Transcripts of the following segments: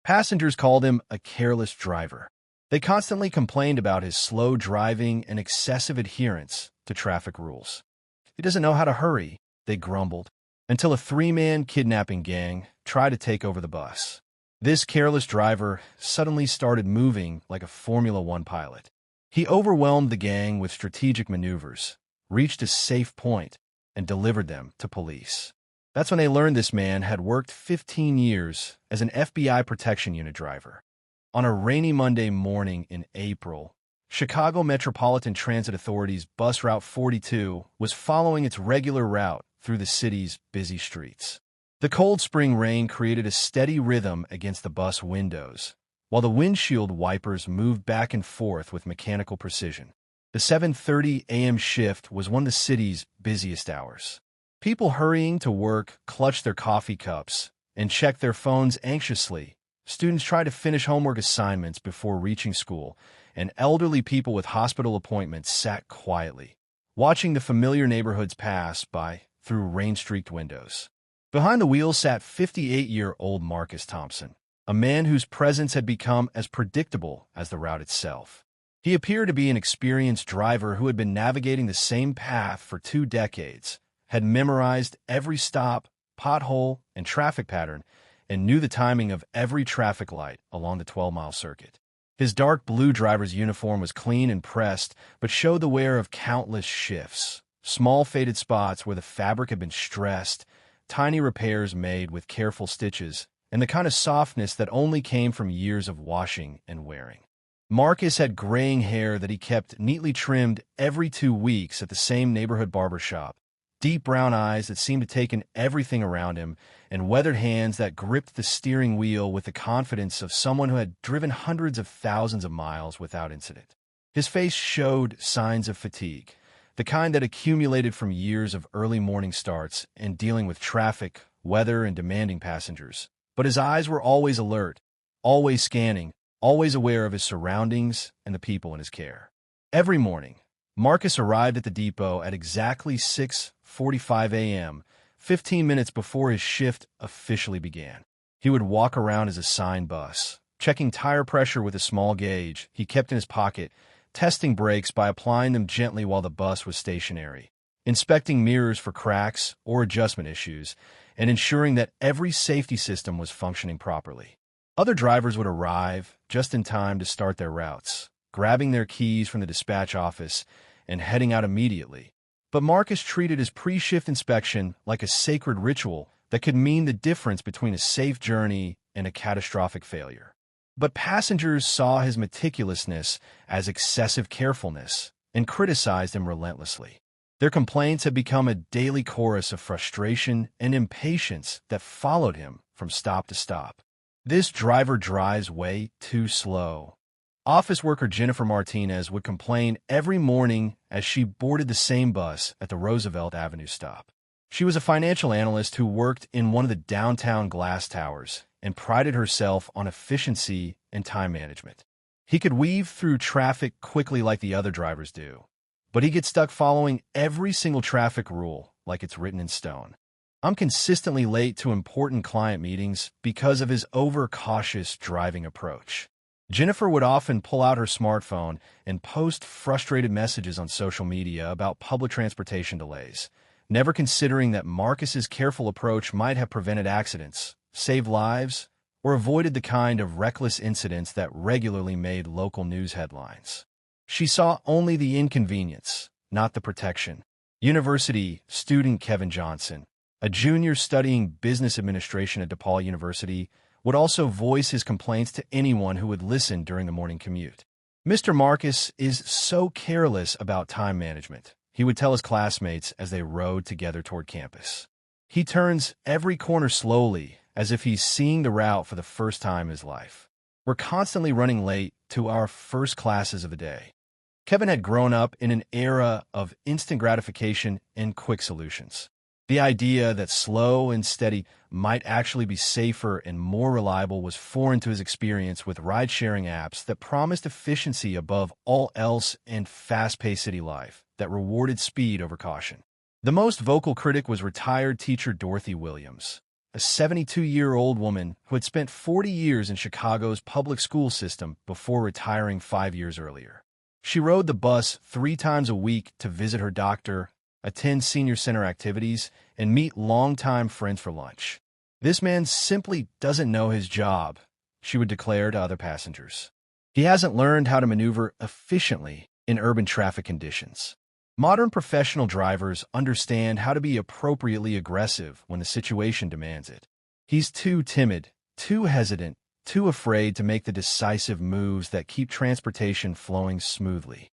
Passengers called him a careless driver. They constantly complained about his slow driving and excessive adherence to traffic rules. He doesn't know how to hurry, they grumbled, until a three-man kidnapping gang tried to take over the bus. This careless driver suddenly started moving like a Formula One pilot. He overwhelmed the gang with strategic maneuvers, reached a safe point, and delivered them to police. That's when they learned this man had worked 15 years as an FBI protection unit driver. On a rainy Monday morning in April, Chicago Metropolitan Transit Authority's Bus Route 42 was following its regular route through the city's busy streets. The cold spring rain created a steady rhythm against the bus windows, while the windshield wipers moved back and forth with mechanical precision. The 7:30 a.m. shift was one of the city's busiest hours. People hurrying to work clutched their coffee cups and checked their phones anxiously. Students tried to finish homework assignments before reaching school, and elderly people with hospital appointments sat quietly, watching the familiar neighborhoods pass by through rain-streaked windows. Behind the wheel sat 58-year-old Marcus Thompson, a man whose presence had become as predictable as the route itself. He appeared to be an experienced driver who had been navigating the same path for 2 decades, had memorized every stop, pothole, and traffic pattern, and knew the timing of every traffic light along the 12-mile circuit. His dark blue driver's uniform was clean and pressed, but showed the wear of countless shifts, small faded spots where the fabric had been stressed, tiny repairs made with careful stitches, and the kind of softness that only came from years of washing and wearing. Marcus had graying hair that he kept neatly trimmed every 2 weeks at the same neighborhood barber shop, deep brown eyes that seemed to take in everything around him, and weathered hands that gripped the steering wheel with the confidence of someone who had driven hundreds of thousands of miles without incident. His face showed signs of fatigue, the kind that accumulated from years of early morning starts and dealing with traffic, weather, and demanding passengers. But his eyes were always alert, always scanning, always aware of his surroundings and the people in his care. Every morning, Marcus arrived at the depot at exactly 6:45 a.m., 15 minutes before his shift officially began. He would walk around his assigned bus, checking tire pressure with a small gauge he kept in his pocket, testing brakes by applying them gently while the bus was stationary, inspecting mirrors for cracks or adjustment issues, and ensuring that every safety system was functioning properly. Other drivers would arrive just in time to start their routes, grabbing their keys from the dispatch office and heading out immediately. But Marcus treated his pre-shift inspection like a sacred ritual that could mean the difference between a safe journey and a catastrophic failure. But passengers saw his meticulousness as excessive carefulness and criticized him relentlessly. Their complaints had become a daily chorus of frustration and impatience that followed him from stop to stop. "This driver drives way too slow." Office worker Jennifer Martinez would complain every morning as she boarded the same bus at the Roosevelt Avenue stop. She was a financial analyst who worked in one of the downtown glass towers and prided herself on efficiency and time management. He could weave through traffic quickly like the other drivers do, but he gets stuck following every single traffic rule like it's written in stone. "I'm consistently late to important client meetings because of his overcautious driving approach." Jennifer would often pull out her smartphone and post frustrated messages on social media about public transportation delays, never considering that Marcus's careful approach might have prevented accidents, saved lives, or avoided the kind of reckless incidents that regularly made local news headlines. She saw only the inconvenience, not the protection. University student Kevin Johnson, a junior studying business administration at DePaul University, would also voice his complaints to anyone who would listen during the morning commute. "Mr. Marcus is so careless about time management," he would tell his classmates as they rode together toward campus. "He turns every corner slowly, as if he's seeing the route for the first time in his life. We're constantly running late to our first classes of the day." Kevin had grown up in an era of instant gratification and quick solutions. The idea that slow and steady might actually be safer and more reliable was foreign to his experience with ride-sharing apps that promised efficiency above all else and fast-paced city life that rewarded speed over caution. The most vocal critic was retired teacher Dorothy Williams, a 72-year-old woman who had spent 40 years in Chicago's public school system before retiring 5 years earlier. She rode the bus 3 times a week to visit her doctor, attend senior center activities, and meet longtime friends for lunch. "This man simply doesn't know his job," she would declare to other passengers. "He hasn't learned how to maneuver efficiently in urban traffic conditions." Modern professional drivers understand how to be appropriately aggressive when the situation demands it. "He's too timid, too hesitant, too afraid to make the decisive moves that keep transportation flowing smoothly."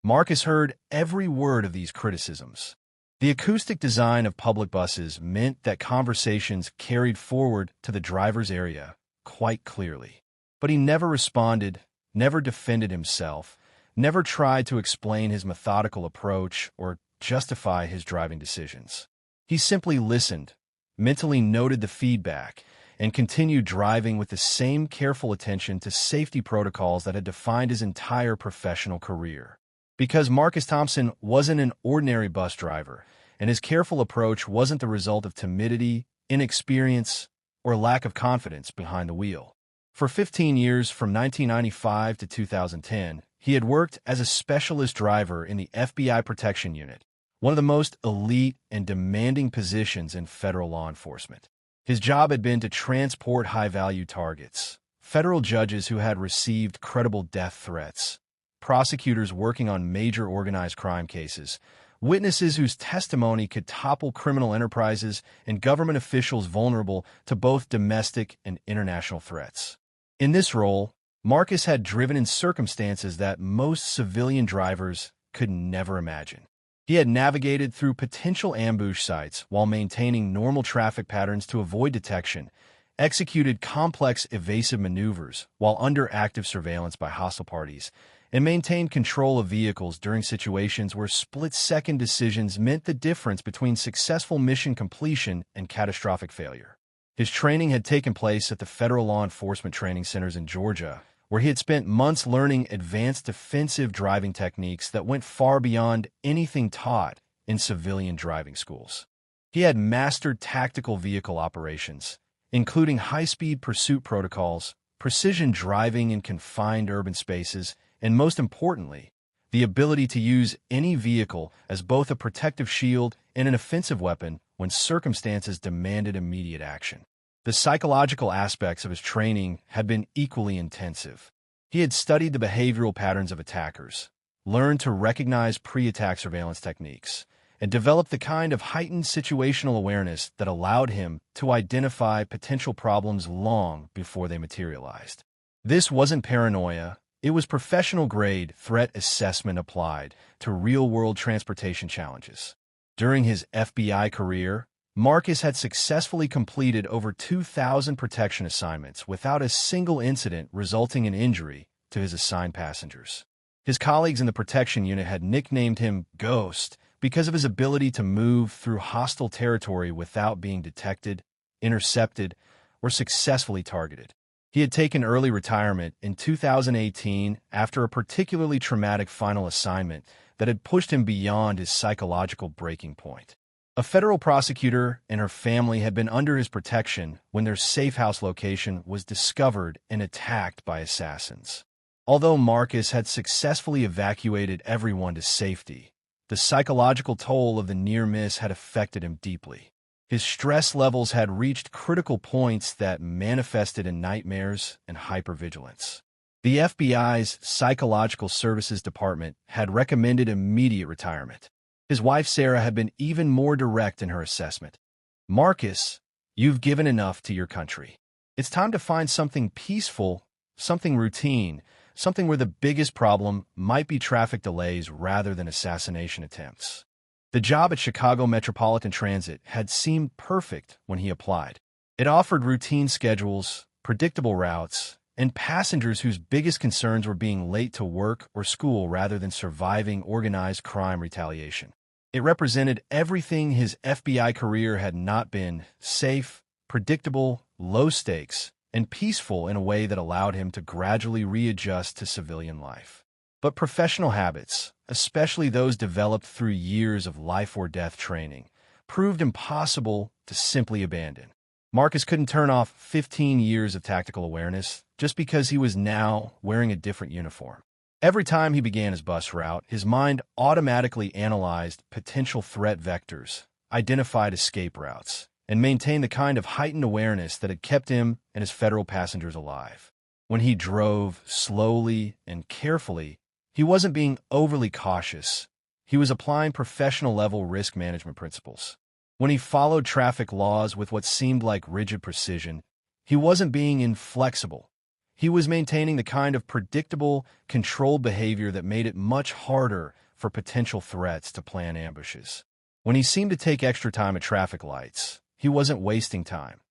Marcus heard every word of these criticisms. The acoustic design of public buses meant that conversations carried forward to the driver's area quite clearly. But he never responded, never defended himself, never tried to explain his methodical approach or justify his driving decisions. He simply listened, mentally noted the feedback, and continued driving with the same careful attention to safety protocols that had defined his entire professional career. Because Marcus Thompson wasn't an ordinary bus driver, and his careful approach wasn't the result of timidity, inexperience, or lack of confidence behind the wheel. For 15 years, from 1995 to 2010, he had worked as a specialist driver in the FBI Protection Unit, one of the most elite and demanding positions in federal law enforcement. His job had been to transport high-value targets, federal judges who had received credible death threats, prosecutors working on major organized crime cases, witnesses whose testimony could topple criminal enterprises, and government officials vulnerable to both domestic and international threats. In this role, Marcus had driven in circumstances that most civilian drivers could never imagine. He had navigated through potential ambush sites while maintaining normal traffic patterns to avoid detection, executed complex evasive maneuvers while under active surveillance by hostile parties, and maintained control of vehicles during situations where split-second decisions meant the difference between successful mission completion and catastrophic failure. His training had taken place at the Federal Law Enforcement Training Centers in Georgia, where he had spent months learning advanced defensive driving techniques that went far beyond anything taught in civilian driving schools. He had mastered tactical vehicle operations, including high-speed pursuit protocols, precision driving in confined urban spaces, and most importantly, the ability to use any vehicle as both a protective shield and an offensive weapon when circumstances demanded immediate action. The psychological aspects of his training had been equally intensive. He had studied the behavioral patterns of attackers, learned to recognize pre-attack surveillance techniques, and developed the kind of heightened situational awareness that allowed him to identify potential problems long before they materialized. This wasn't paranoia. It was professional-grade threat assessment applied to real-world transportation challenges. During his FBI career, Marcus had successfully completed over 2,000 protection assignments without a single incident resulting in injury to his assigned passengers. His colleagues in the protection unit had nicknamed him Ghost because of his ability to move through hostile territory without being detected, intercepted, or successfully targeted. He had taken early retirement in 2018 after a particularly traumatic final assignment that had pushed him beyond his psychological breaking point. A federal prosecutor and her family had been under his protection when their safe house location was discovered and attacked by assassins. Although Marcus had successfully evacuated everyone to safety, the psychological toll of the near miss had affected him deeply. His stress levels had reached critical points that manifested in nightmares and hypervigilance. The FBI's Psychological Services Department had recommended immediate retirement. His wife Sarah had been even more direct in her assessment. "Marcus, you've given enough to your country. It's time to find something peaceful, something routine, something where the biggest problem might be traffic delays rather than assassination attempts." The job at Chicago Metropolitan Transit had seemed perfect when he applied. It offered routine schedules, predictable routes, and passengers whose biggest concerns were being late to work or school rather than surviving organized crime retaliation. It represented everything his FBI career had not been: safe, predictable, low stakes, and peaceful in a way that allowed him to gradually readjust to civilian life. But professional habits, especially those developed through years of life-or-death training, proved impossible to simply abandon. Marcus couldn't turn off 15 years of tactical awareness just because he was now wearing a different uniform. Every time he began his bus route, his mind automatically analyzed potential threat vectors, identified escape routes, and maintained the kind of heightened awareness that had kept him and his federal passengers alive. When he drove slowly and carefully, he wasn't being overly cautious. He was applying professional-level risk management principles. When he followed traffic laws with what seemed like rigid precision, he wasn't being inflexible. He was maintaining the kind of predictable, controlled behavior that made it much harder for potential threats to plan ambushes. When he seemed to take extra time at traffic lights, he wasn't wasting time.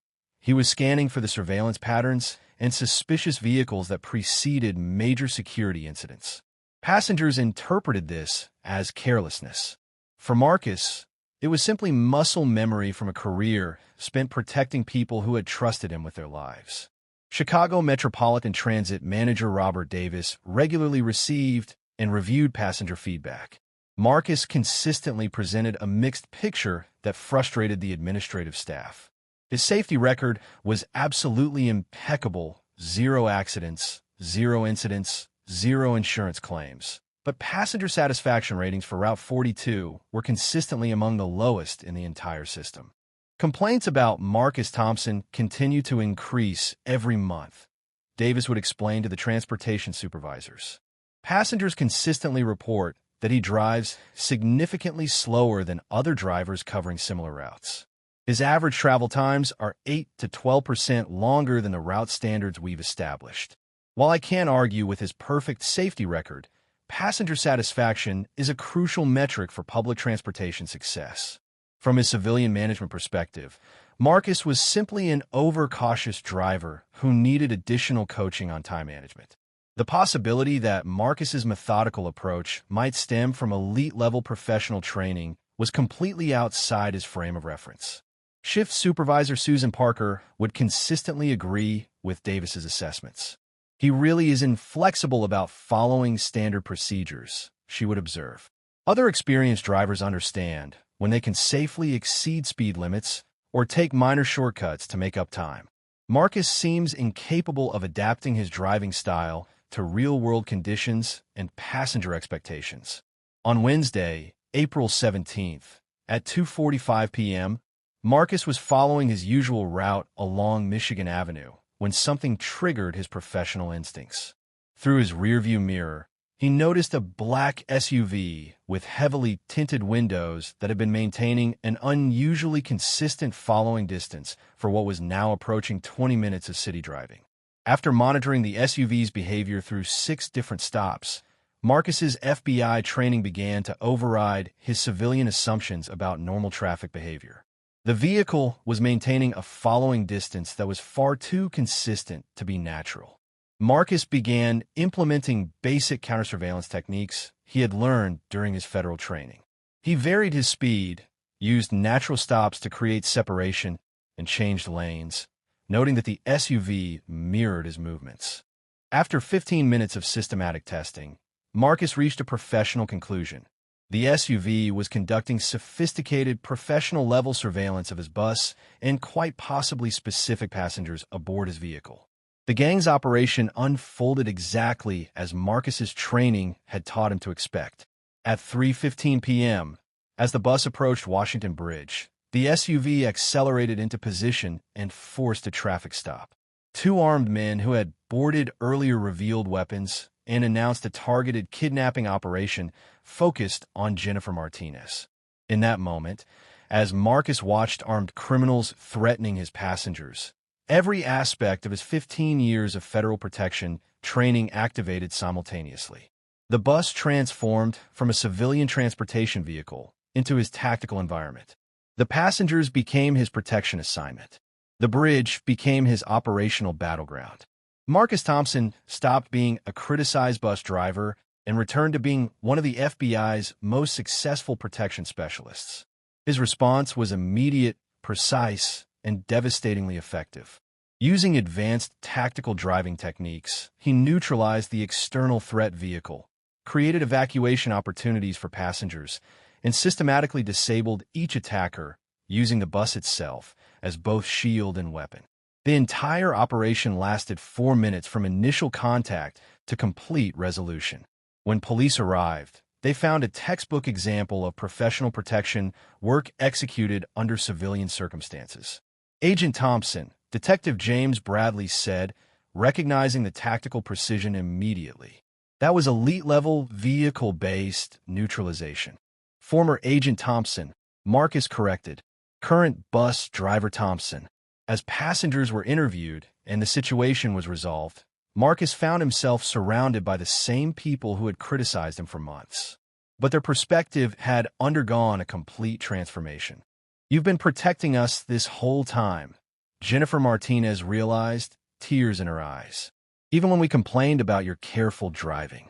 He was scanning for the surveillance patterns and suspicious vehicles that preceded major security incidents. Passengers interpreted this as carelessness. For Marcus, it was simply muscle memory from a career spent protecting people who had trusted him with their lives. Chicago Metropolitan Transit manager Robert Davis regularly received and reviewed passenger feedback. Marcus consistently presented a mixed picture that frustrated the administrative staff. His safety record was absolutely impeccable: 0 accidents, 0 incidents, 0 insurance claims. But passenger satisfaction ratings for Route 42 were consistently among the lowest in the entire system. Complaints about Marcus Thompson continued to increase every month. Davis would explain to the transportation supervisors. Passengers consistently report that he drives significantly slower than other drivers covering similar routes. His average travel times are 8 to 12% longer than the route standards we've established. While I can't argue with his perfect safety record, passenger satisfaction is a crucial metric for public transportation success. From his civilian management perspective, Marcus was simply an overcautious driver who needed additional coaching on time management. The possibility that Marcus's methodical approach might stem from elite-level professional training was completely outside his frame of reference. Shift supervisor Susan Parker would consistently agree with Davis's assessments. He really is inflexible about following standard procedures, she would observe. Other experienced drivers understand when they can safely exceed speed limits or take minor shortcuts to make up time. Marcus seems incapable of adapting his driving style to real-world conditions and passenger expectations. On Wednesday, April 17th, at 2:45 p.m., Marcus was following his usual route along Michigan Avenue when something triggered his professional instincts. Through his rearview mirror, he noticed a black SUV with heavily tinted windows that had been maintaining an unusually consistent following distance for what was now approaching 20 minutes of city driving. After monitoring the SUV's behavior through 6 different stops, Marcus's FBI training began to override his civilian assumptions about normal traffic behavior. The vehicle was maintaining a following distance that was far too consistent to be natural. Marcus began implementing basic counter-surveillance techniques he had learned during his federal training. He varied his speed, used natural stops to create separation, and changed lanes, noting that the SUV mirrored his movements. After 15 minutes of systematic testing, Marcus reached a professional conclusion. The SUV was conducting sophisticated professional-level surveillance of his bus and quite possibly specific passengers aboard his vehicle. The gang's operation unfolded exactly as Marcus's training had taught him to expect. At 3:15 p.m., as the bus approached Washington Bridge, the SUV accelerated into position and forced a traffic stop. 2 armed men who had boarded earlier revealed weapons and announced a targeted kidnapping operation focused on Jennifer Martinez. In that moment, as Marcus watched armed criminals threatening his passengers, every aspect of his 15 years of federal protection training activated simultaneously. The bus transformed from a civilian transportation vehicle into his tactical environment. The passengers became his protection assignment. The bridge became his operational battleground. Marcus Thompson stopped being a criticized bus driver and returned to being one of the FBI's most successful protection specialists. His response was immediate, precise, and devastatingly effective. Using advanced tactical driving techniques, he neutralized the external threat vehicle, created evacuation opportunities for passengers, and systematically disabled each attacker using the bus itself as both shield and weapon. The entire operation lasted 4 minutes from initial contact to complete resolution. When police arrived, they found a textbook example of professional protection work executed under civilian circumstances. Agent Thompson, Detective James Bradley said, recognizing the tactical precision immediately. That was elite-level, vehicle-based neutralization. Former Agent Thompson, Marcus corrected, current bus driver Thompson. As passengers were interviewed and the situation was resolved, Marcus found himself surrounded by the same people who had criticized him for months. But their perspective had undergone a complete transformation. "You've been protecting us this whole time," Jennifer Martinez realized, tears in her eyes. "Even when we complained about your careful driving."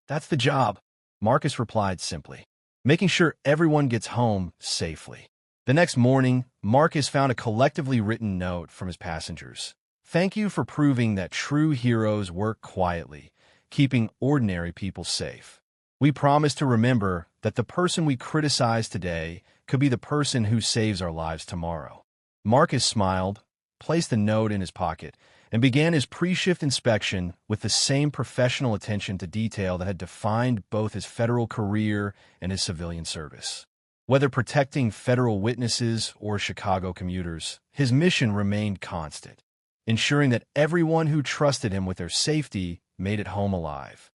"That's the job," Marcus replied simply, "making sure everyone gets home safely." The next morning, Marcus found a collectively written note from his passengers. "Thank you for proving that true heroes work quietly, keeping ordinary people safe. We promise to remember that the person we criticize today could be the person who saves our lives tomorrow." Marcus smiled, placed the note in his pocket, and began his pre-shift inspection with the same professional attention to detail that had defined both his federal career and his civilian service. Whether protecting federal witnesses or Chicago commuters, his mission remained constant, ensuring that everyone who trusted him with their safety made it home alive.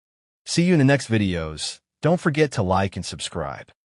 See you in the next videos. Don't forget to like and subscribe.